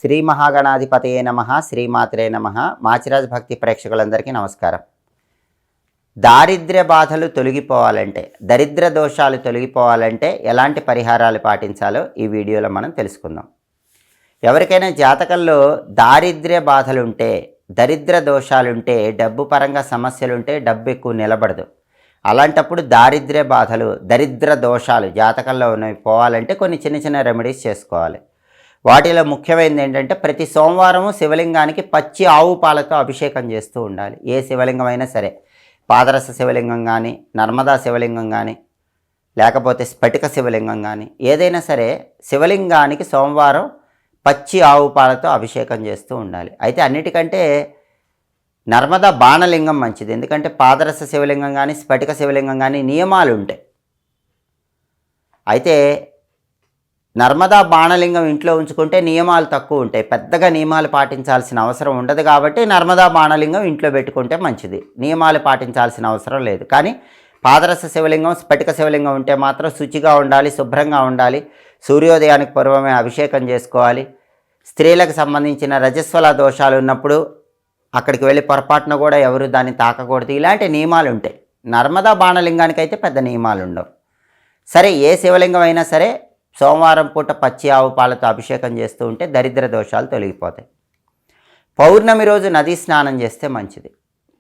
శ్రీ మహాగణాధిపతయే నమః, శ్రీమాత్రే నమః. మాచిరాజ్ భక్తి ప్రేక్షకులందరికీ నమస్కారం. దారిద్ర్య బాధలు తొలగిపోవాలంటే, దరిద్ర దోషాలు తొలగిపోవాలంటే ఎలాంటి పరిహారాలు పాటించాలో ఈ వీడియోలో మనం తెలుసుకుందాం. ఎవరికైనా జాతకంలో దారిద్ర్య బాధలుంటే, దరిద్ర దోషాలుంటే, డబ్బు పరంగా సమస్యలుంటే డబ్బు ఎక్కువ నిలబడదు. అలాంటప్పుడు దారిద్ర్య బాధలు, దరిద్ర దోషాలు జాతకంలో ఉన్నవి పోవాలంటే కొన్ని చిన్న చిన్న రెమెడీస్ చేసుకోవాలి. వాటిలో ముఖ్యమైనది ఏంటంటే, ప్రతి సోమవారము శివలింగానికి పచ్చి ఆవు పాలతో అభిషేకం చేస్తూ ఉండాలి. ఏ శివలింగం అయినా సరే, పాదరస శివలింగం కానీ, నర్మదా శివలింగం కానీ, లేకపోతే స్ఫటిక శివలింగం కానీ, ఏదైనా సరే శివలింగానికి సోమవారం పచ్చి ఆవు పాలతో అభిషేకం చేస్తూ ఉండాలి. అయితే అన్నిటికంటే నర్మదా బాణలింగం మంచిది. ఎందుకంటే పాదరస శివలింగం కానీ, స్ఫటిక శివలింగం కానీ నియమాలు ఉంటాయి. అయితే నర్మదా బాణలింగం ఇంట్లో ఉంచుకుంటే నియమాలు తక్కువ ఉంటాయి, పెద్దగా నియమాలు పాటించాల్సిన అవసరం ఉండదు. కాబట్టి నర్మదా బాణలింగం ఇంట్లో పెట్టుకుంటే మంచిది, నియమాలు పాటించాల్సిన అవసరం లేదు. కానీ పాదరస శివలింగం, స్ఫటిక శివలింగం ఉంటే మాత్రం శుచిగా ఉండాలి, శుభ్రంగా ఉండాలి. సూర్యోదయానికి పూర్వమే అభిషేకం చేసుకోవాలి. స్త్రీలకు సంబంధించిన రజస్వల దోషాలు ఉన్నప్పుడు అక్కడికి వెళ్ళి పొరపాటున కూడా ఎవరు దాన్ని తాకకూడదు. ఇలాంటి నియమాలు ఉంటాయి. నర్మదా బాణలింగానికి అయితే పెద్ద నియమాలు ఉండవు. సరే, ఏ శివలింగం అయినా సరే సోమవారం పూట పచ్చి ఆవు పాలతో అభిషేకం చేస్తూ ఉంటే దరిద్ర దోషాలు తొలగిపోతాయి. పౌర్ణమి రోజు నదీ స్నానం చేస్తే మంచిది.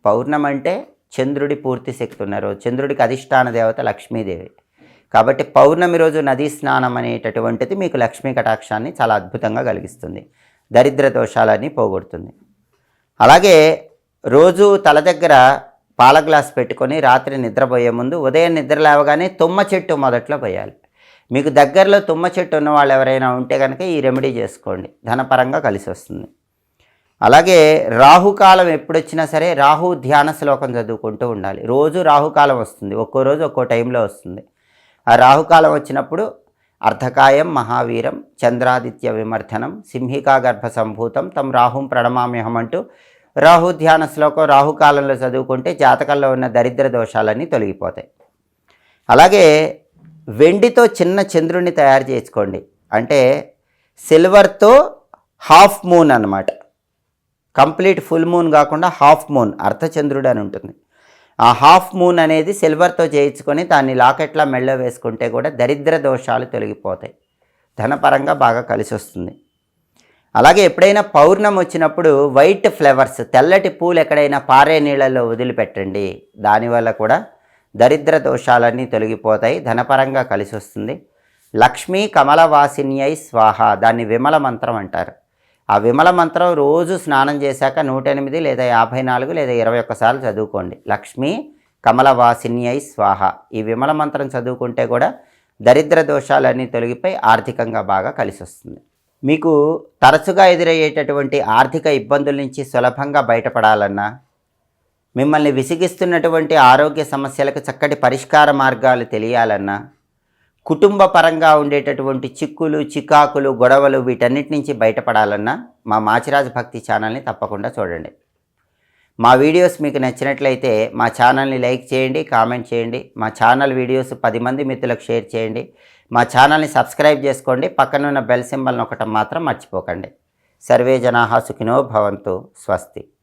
పౌర్ణమి అంటే చంద్రుడి పూర్తి శక్తి ఉన్న రోజు, చంద్రుడికి అధిష్టాన దేవత లక్ష్మీదేవి. కాబట్టి పౌర్ణమి రోజు నదీ స్నానం అనేటటువంటిది మీకు లక్ష్మీ కటాక్షాన్ని చాలా అద్భుతంగా కలిగిస్తుంది, దరిద్ర దోషాలన్నీ పోగొడుతుంది. అలాగే రోజు తల దగ్గర పాల గ్లాస్ పెట్టుకొని రాత్రి నిద్రపోయే ముందు ఉదయం నిద్ర లేవగానే తుమ్మ చెట్టు మొదట్లో పోయాలి. మీకు దగ్గరలో తుమ్మ చెట్టు ఉన్న వాళ్ళు ఎవరైనా ఉంటే కనుక ఈ రెమెడీ చేసుకోండి, ధనపరంగా కలిసి వస్తుంది. అలాగే రాహుకాలం ఎప్పుడొచ్చినా సరే రాహు ధ్యాన శ్లోకం చదువుకుంటూ ఉండాలి. రోజు రాహుకాలం వస్తుంది, ఒక్కో రోజు ఒక్కో టైంలో వస్తుంది. ఆ రాహుకాలం వచ్చినప్పుడు అర్ధకాయం మహావీరం చంద్రాదిత్య విమర్ధనం సింహికా గర్భ సంభూతం తం రాహుం ప్రణమామ్యహం అంటూ రాహు ధ్యాన శ్లోకం రాహుకాలంలో చదువుకుంటే జాతకంలో ఉన్న దరిద్ర దోషాలన్నీ తొలగిపోతాయి. అలాగే వెండితో చిన్న చంద్రుడిని తయారు చేసుకోండి. అంటే సిల్వర్తో హాఫ్ మూన్ అన్నమాట, కంప్లీట్ ఫుల్ మూన్ కాకుండా హాఫ్ మూన్, అర్ధచంద్రుడు అని ఉంటుంది. ఆ హాఫ్ మూన్ అనేది సిల్వర్తో చేయించుకొని దాన్ని లాకెట్లా మెళ్ళ వేసుకుంటే కూడా దరిద్ర దోషాలు తొలగిపోతాయి, ధనపరంగా బాగా కలిసి వస్తుంది. అలాగే ఎప్పుడైనా పౌర్ణమి వచ్చినప్పుడు వైట్ ఫ్లవర్స్, తెల్లటి పూలు ఎక్కడైనా పారే నీళ్ళల్లో వదిలిపెట్టండి. దానివల్ల కూడా దరిద్ర దోషాలన్నీ తొలగిపోతాయి, ధనపరంగా కలిసి వస్తుంది. లక్ష్మీ కమలవాసిన్యై స్వాహ, దాన్ని విమల మంత్రం అంటారు. ఆ విమల మంత్రం రోజు స్నానం చేశాక 108 లేదా 54 లేదా 21 సార్లు చదువుకోండి. లక్ష్మీ కమలవాసిన్యై స్వాహ, ఈ విమల మంత్రం చదువుకుంటే కూడా దరిద్ర దోషాలన్నీ తొలగిపోయి ఆర్థికంగా బాగా కలిసి వస్తుంది. మీకు తరచుగా ఎదురయ్యేటటువంటి ఆర్థిక ఇబ్బందుల నుంచి సులభంగా బయటపడాలన్నా, మిమ్మల్ని విసిగిస్తున్నటువంటి ఆరోగ్య సమస్యలకు చక్కటి పరిష్కార మార్గాలు తెలియాలన్నా, కుటుంబ పరంగా ఉండేటటువంటి చిక్కులు, చికాకులు, గొడవలు వీటన్నిటి నుంచి బయటపడాలన్నా మా మాచిరాజ్ భక్తి ఛానల్ని తప్పకుండా చూడండి. మా వీడియోస్ మీకు నచ్చినట్లయితే మా ఛానల్ని లైక్ చేయండి, కామెంట్ చేయండి. మా ఛానల్ వీడియోస్ 10 మంది మిత్రులకు షేర్ చేయండి. మా ఛానల్ని సబ్స్క్రైబ్ చేసుకోండి. పక్కనున్న బెల్ సింబల్ నొక్కటం మాత్రం మర్చిపోకండి. సర్వే జనాః సుఖినో భవంతు. స్వస్తి.